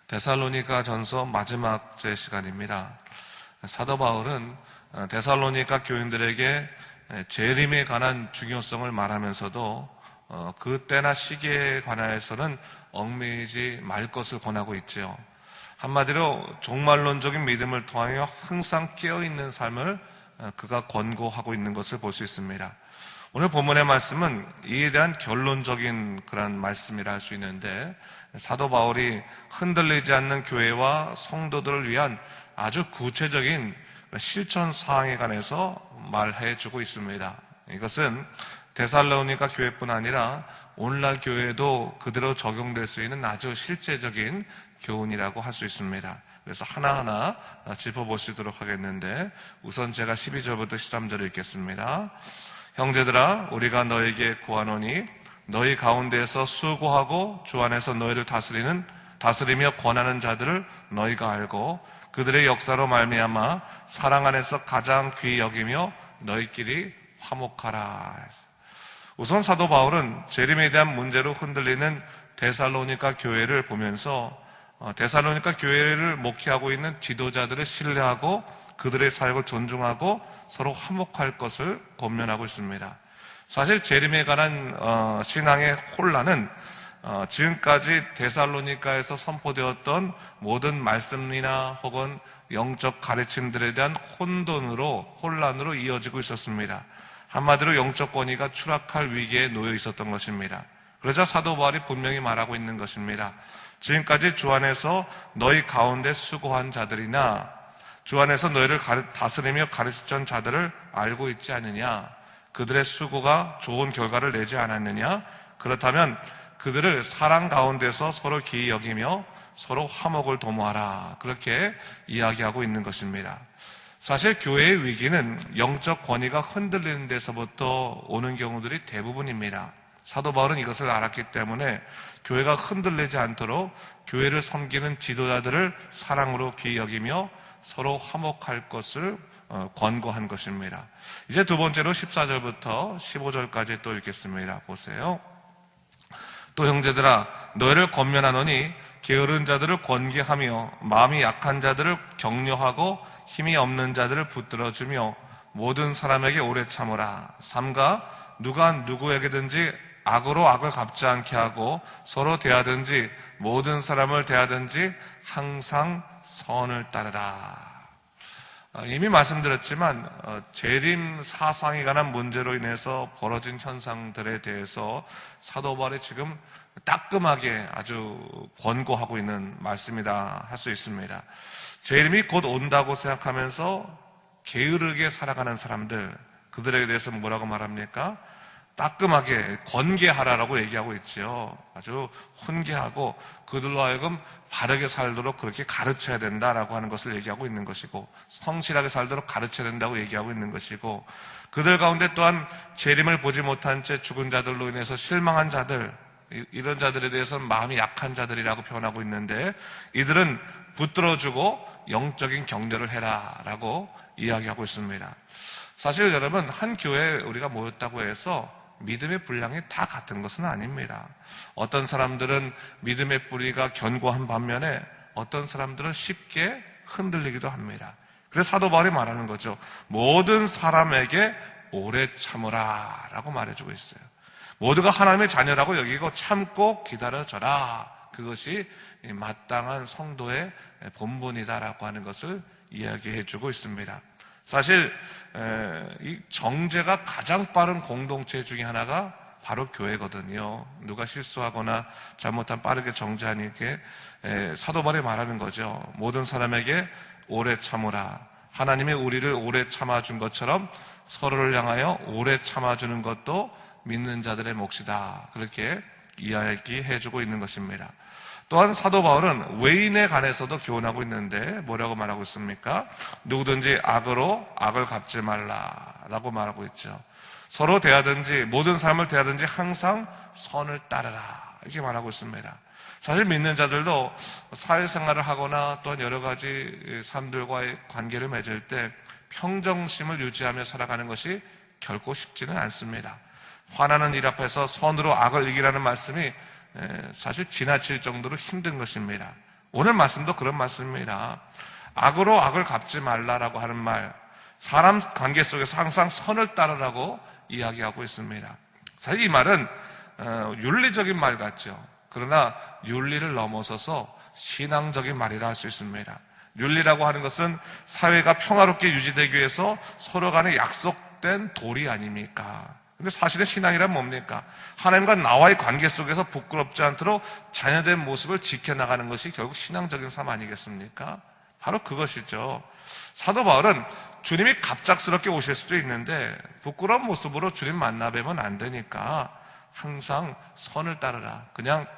데살로니가 전서 마지막 제 시간입니다. 사도 바울은 데살로니가 교인들에게 재림에 관한 중요성을 말하면서도 그 때나 시기에 관하여서는 얽매이지 말 것을 권하고 있지요. 한마디로 종말론적인 믿음을 통하여 항상 깨어있는 삶을 그가 권고하고 있는 것을 볼 수 있습니다. 오늘 본문의 말씀은 이에 대한 결론적인 그런 말씀이라 할 수 있는데, 사도 바울이 흔들리지 않는 교회와 성도들을 위한 아주 구체적인 실천 사항에 관해서 말해주고 있습니다. 이것은 데살로니가 교회뿐 아니라 오늘날 교회에도 그대로 적용될 수 있는 아주 실제적인 교훈이라고 할 수 있습니다. 그래서 하나하나 짚어보시도록 하겠는데, 우선 제가 12절부터 13절을 읽겠습니다. 형제들아, 우리가 너에게 구하노니 너희 가운데에서 수고하고 주 안에서 너희를 다스리며 권하는 자들을 너희가 알고 그들의 역사로 말미암아 사랑 안에서 가장 귀히 여기며 너희끼리 화목하라. 우선 사도 바울은 재림에 대한 문제로 흔들리는 데살로니가 교회를 보면서 데살로니가 교회를 목회하고 있는 지도자들을 신뢰하고 그들의 사역을 존중하고 서로 화목할 것을 권면하고 있습니다. 사실 재림에 관한 신앙의 혼란은 지금까지 데살로니가에서 선포되었던 모든 말씀이나 혹은 영적 가르침들에 대한 혼란으로 이어지고 있었습니다. 한마디로 영적 권위가 추락할 위기에 놓여 있었던 것입니다. 그러자 사도 바울이 분명히 말하고 있는 것입니다. 지금까지 주 안에서 너희 가운데 수고한 자들이나 주 안에서 너희를 다스리며 가르치던 자들을 알고 있지 않느냐? 그들의 수고가 좋은 결과를 내지 않았느냐? 그렇다면 그들을 사랑 가운데서 서로 기이 여기며 서로 화목을 도모하라. 그렇게 이야기하고 있는 것입니다. 사실 교회의 위기는 영적 권위가 흔들리는 데서부터 오는 경우들이 대부분입니다. 사도 바울은 이것을 알았기 때문에 교회가 흔들리지 않도록 교회를 섬기는 지도자들을 사랑으로 귀히 여기며 서로 화목할 것을 권고한 것입니다. 이제 두 번째로 14절부터 15절까지 또 읽겠습니다. 보세요. 또 형제들아, 너희를 권면하노니 게으른 자들을 권계하며 마음이 약한 자들을 격려하고 힘이 없는 자들을 붙들어주며 모든 사람에게 오래 참으라. 삼가 누가 누구에게든지 악으로 악을 갚지 않게 하고 서로 대하든지 모든 사람을 대하든지 항상 선을 따르라. 이미 말씀드렸지만 재림 사상에 관한 문제로 인해서 벌어진 현상들에 대해서 사도 바울이 지금 따끔하게 아주 권고하고 있는 말씀이다 할 수 있습니다. 재림이 곧 온다고 생각하면서 게으르게 살아가는 사람들, 그들에게 대해서 뭐라고 말합니까? 따끔하게 권계하라라고 얘기하고 있지요. 아주 훈계하고 그들로 하여금 바르게 살도록 그렇게 가르쳐야 된다라고 하는 것을 얘기하고 있는 것이고, 성실하게 살도록 가르쳐야 된다고 얘기하고 있는 것이고, 그들 가운데 또한 재림을 보지 못한 채 죽은 자들로 인해서 실망한 자들, 이런 자들에 대해서는 마음이 약한 자들이라고 표현하고 있는데, 이들은 붙들어주고 영적인 격려를 해라라고 이야기하고 있습니다. 사실 여러분, 한 교회에 우리가 모였다고 해서 믿음의 분량이 다 같은 것은 아닙니다. 어떤 사람들은 믿음의 뿌리가 견고한 반면에 어떤 사람들은 쉽게 흔들리기도 합니다. 그래서 사도 바울이 말하는 거죠. 모든 사람에게 오래 참으라 라고 말해주고 있어요. 모두가 하나님의 자녀라고 여기고 참고 기다려줘라. 그것이 마땅한 성도의 본분이다라고 하는 것을 이야기해주고 있습니다. 사실 이 정죄가 가장 빠른 공동체 중에 하나가 바로 교회거든요. 누가 실수하거나 잘못하면 빠르게 정죄하니까 사도 바울이 말하는 거죠. 모든 사람에게 오래 참으라. 하나님이 우리를 오래 참아준 것처럼 서로를 향하여 오래 참아주는 것도 믿는 자들의 몫이다. 그렇게 이야기해주고 있는 것입니다. 또한 사도 바울은 외인에 관해서도 교훈하고 있는데 뭐라고 말하고 있습니까? 누구든지 악으로 악을 갚지 말라라고 말하고 있죠. 서로 대하든지 모든 사람을 대하든지 항상 선을 따르라 이렇게 말하고 있습니다. 사실 믿는 자들도 사회생활을 하거나 또한 여러 가지 사람들과의 관계를 맺을 때 평정심을 유지하며 살아가는 것이 결코 쉽지는 않습니다. 화나는 일 앞에서 선으로 악을 이기라는 말씀이 사실 지나칠 정도로 힘든 것입니다. 오늘 말씀도 그런 말씀입니다. 악으로 악을 갚지 말라라고 하는 말, 사람 관계 속에서 항상 선을 따르라고 이야기하고 있습니다. 사실 이 말은 윤리적인 말 같죠. 그러나 윤리를 넘어서서 신앙적인 말이라 할 수 있습니다. 윤리라고 하는 것은 사회가 평화롭게 유지되기 위해서 서로 간에 약속된 도리 아닙니까? 근데 사실은 신앙이란 뭡니까? 하나님과 나와의 관계 속에서 부끄럽지 않도록 자녀된 모습을 지켜나가는 것이 결국 신앙적인 삶 아니겠습니까? 바로 그것이죠. 사도 바울은 주님이 갑작스럽게 오실 수도 있는데 부끄러운 모습으로 주님 만나 뵈면 안 되니까 항상 선을 따르라. 그냥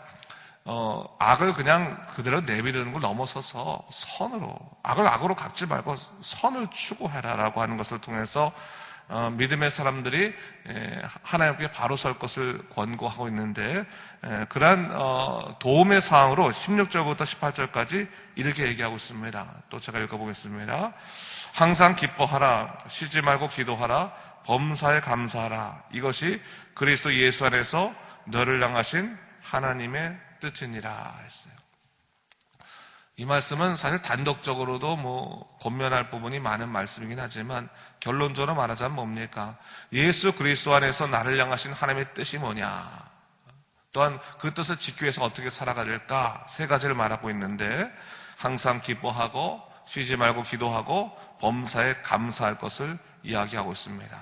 악을 그냥 그대로 내비두는 걸 넘어서서 선으로, 악을 악으로 갚지 말고 선을 추구해라라고 하는 것을 통해서 믿음의 사람들이 하나님께 바로 설 것을 권고하고 있는데, 그러한 도움의 사항으로 16절부터 18절까지 이렇게 얘기하고 있습니다. 또 제가 읽어보겠습니다. 항상 기뻐하라, 쉬지 말고 기도하라, 범사에 감사하라. 이것이 그리스도 예수 안에서 너를 향하신 하나님의 뜻이니라 했어요. 이 말씀은 사실 단독적으로도 권면할 부분이 많은 말씀이긴 하지만 결론적으로 말하자면 뭡니까? 예수 그리스도 안에서 나를 향하신 하나님의 뜻이 뭐냐? 또한 그 뜻을 지키기 위해서 어떻게 살아가야 될까? 세 가지를 말하고 있는데, 항상 기뻐하고 쉬지 말고 기도하고 범사에 감사할 것을 이야기하고 있습니다.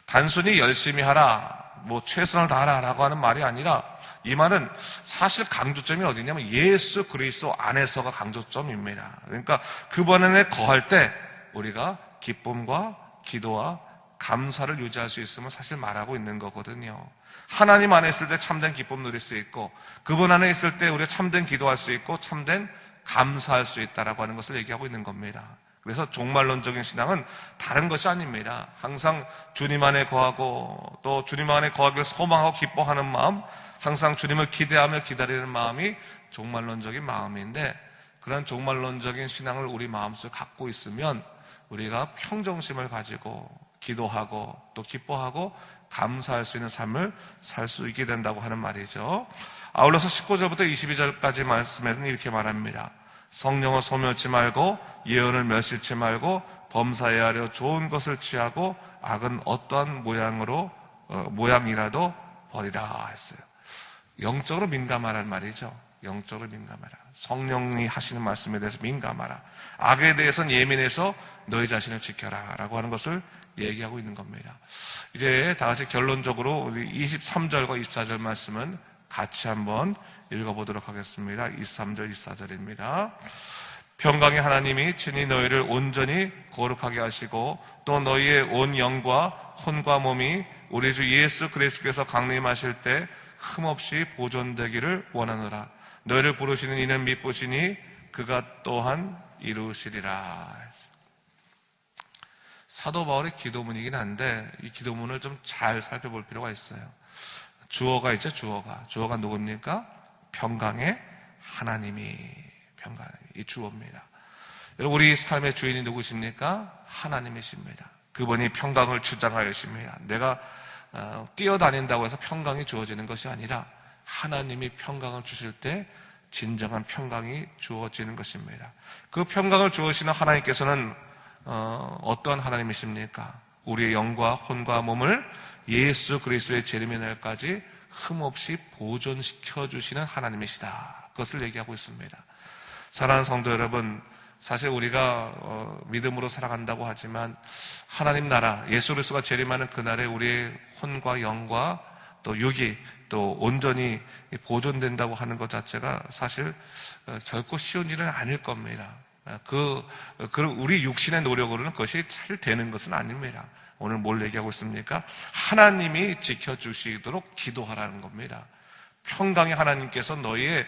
단순히 열심히 하라, 최선을 다하라라고 하는 말이 아니라 이 말은 사실 강조점이 어디냐면 예수 그리스도 안에서가 강조점입니다. 그러니까 그분 안에 거할 때 우리가 기쁨과 기도와 감사를 유지할 수 있음을 사실 말하고 있는 거거든요. 하나님 안에 있을 때 참된 기쁨 누릴 수 있고, 그분 안에 있을 때 우리가 참된 기도할 수 있고 참된 감사할 수 있다라고 하는 것을 얘기하고 있는 겁니다. 그래서 종말론적인 신앙은 다른 것이 아닙니다. 항상 주님 안에 거하고 또 주님 안에 거하기를 소망하고 기뻐하는 마음, 항상 주님을 기대하며 기다리는 마음이 종말론적인 마음인데, 그런 종말론적인 신앙을 우리 마음속에 갖고 있으면 우리가 평정심을 가지고 기도하고 또 기뻐하고 감사할 수 있는 삶을 살 수 있게 된다고 하는 말이죠. 아울러서 19절부터 22절까지 말씀에서는 이렇게 말합니다. 성령을 소멸치 말고 예언을 멸시치 말고 범사에 하려 좋은 것을 취하고 악은 어떠한 모양이라도 버리라 했어요. 영적으로 민감하라는 말이죠. 영적으로 민감하라. 성령이 하시는 말씀에 대해서 민감하라. 악에 대해서는 예민해서 너희 자신을 지켜라 라고 하는 것을 얘기하고 있는 겁니다. 이제 다 같이 결론적으로 우리 23절과 24절 말씀은 같이 한번 읽어보도록 하겠습니다. 23절, 24절입니다. 평강의 하나님이 친히 너희를 온전히 거룩하게 하시고 또 너희의 온 영과 혼과 몸이 우리 주 예수 그리스도께서 강림하실 때 흠없이 보존되기를 원하노라. 너희를 부르시는 이는 미쁘시니 그가 또한 이루시리라. 사도 바울의 기도문이긴 한데 이 기도문을 좀 잘 살펴볼 필요가 있어요. 주어가 있죠. 주어가 누굽니까? 평강의 하나님이, 이 주어입니다. 여러분, 우리 삶의 주인이 누구십니까? 하나님이십니다. 그분이 평강을 주장하십니다. 내가 뛰어다닌다고 해서 평강이 주어지는 것이 아니라 하나님이 평강을 주실 때 진정한 평강이 주어지는 것입니다. 그 평강을 주시는 하나님께서는 어떠한 하나님이십니까? 우리의 영과 혼과 몸을 예수 그리스도의 재림의 날까지 흠없이 보존시켜 주시는 하나님이시다. 그것을 얘기하고 있습니다. 사랑하는 성도 여러분, 사실 우리가 믿음으로 살아간다고 하지만 하나님 나라, 예수 그리스도가 재림하는 그날에 우리의 혼과 영과 또 육이 또 온전히 보존된다고 하는 것 자체가 사실 결코 쉬운 일은 아닐 겁니다. 우리 육신의 노력으로는 그것이 사실 되는 것은 아닙니다. 오늘 뭘 얘기하고 있습니까? 하나님이 지켜주시도록 기도하라는 겁니다. 평강의 하나님께서 너희의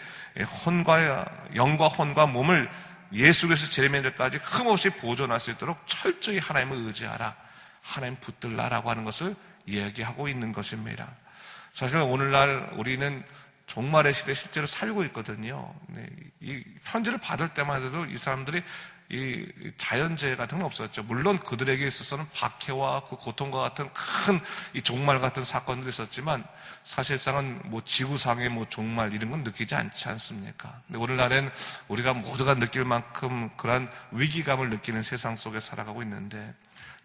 영과 혼과 몸을 예수 그리스도 재림의 날까지 흠없이 보존할 수 있도록 철저히 하나님을 의지하라. 하나님 붙들라라고 하는 것을 얘기하고 있는 것입니다. 사실 오늘날 우리는 종말의 시대에 실제로 살고 있거든요. 이 편지를 받을 때만 해도 이 사람들이 이 자연재해 같은 건 없었죠. 물론 그들에게 있어서는 박해와 그 고통과 같은 큰 이 종말 같은 사건들이 있었지만 사실상은 뭐 지구상의 뭐 종말 이런 건 느끼지 않지 않습니까? 근데 오늘날엔 우리가 모두가 느낄 만큼 그러한 위기감을 느끼는 세상 속에 살아가고 있는데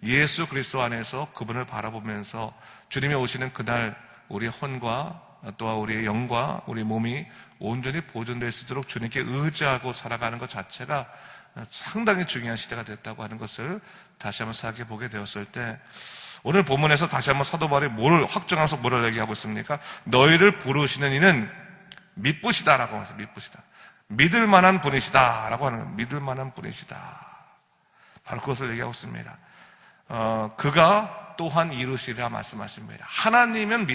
예수 그리스도 안에서 그분을 바라보면서 주님이 오시는 그날 우리의 혼과 또한 우리의 영과 우리 몸이 온전히 보존될 수 있도록 주님께 의지하고 살아가는 것 자체가 상당히 중요한 시대가 됐다고 하는 것을 다시 한번 생각해 보게 되었을 때 오늘 본문에서 다시 한번 사도 바울이 뭘 확정하면서 뭐를 얘기하고 있습니까? 너희를 부르시는 이는 미쁘시다라고 하면서 미쁘시다. 믿을 만한 분이시다라고 하는 거예요. 믿을 만한 분이시다. 바로 그것을 얘기하고 있습니다. 그가 또한 이루시리라 말씀하십니다. 하나님은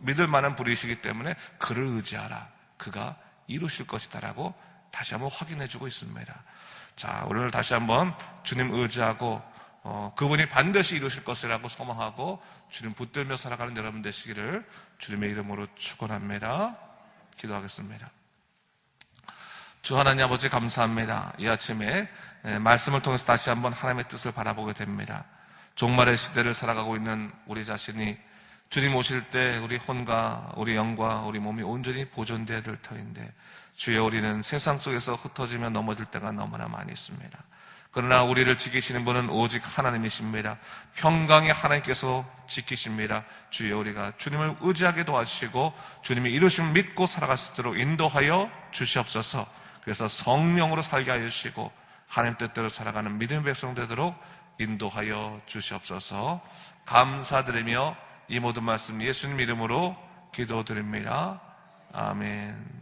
믿을 만한 분이시기 때문에 그를 의지하라. 그가 이루실 것이다라고 다시 한번 확인해 주고 있습니다. 자, 오늘 다시 한번 주님 의지하고 그분이 반드시 이루실 것이라고 소망하고 주님 붙들며 살아가는 여러분 되시기를 주님의 이름으로 축원합니다. 기도하겠습니다. 주 하나님 아버지 감사합니다. 이 아침에 말씀을 통해서 다시 한번 하나님의 뜻을 바라보게 됩니다. 종말의 시대를 살아가고 있는 우리 자신이 주님 오실 때 우리 혼과 우리 영과 우리 몸이 온전히 보존되어야 될 터인데 주여 우리는 세상 속에서 흩어지며 넘어질 때가 너무나 많이 있습니다. 그러나 우리를 지키시는 분은 오직 하나님이십니다. 평강의 하나님께서 지키십니다. 주여 우리가 주님을 의지하게 도와주시고 주님이 이루심을 믿고 살아갈 수 있도록 인도하여 주시옵소서. 그래서 성령으로 살게 하여 주시고 하나님 뜻대로 살아가는 믿음의 백성 되도록 인도하여 주시옵소서. 감사드리며 이 모든 말씀 예수님 이름으로 기도드립니다. 아멘.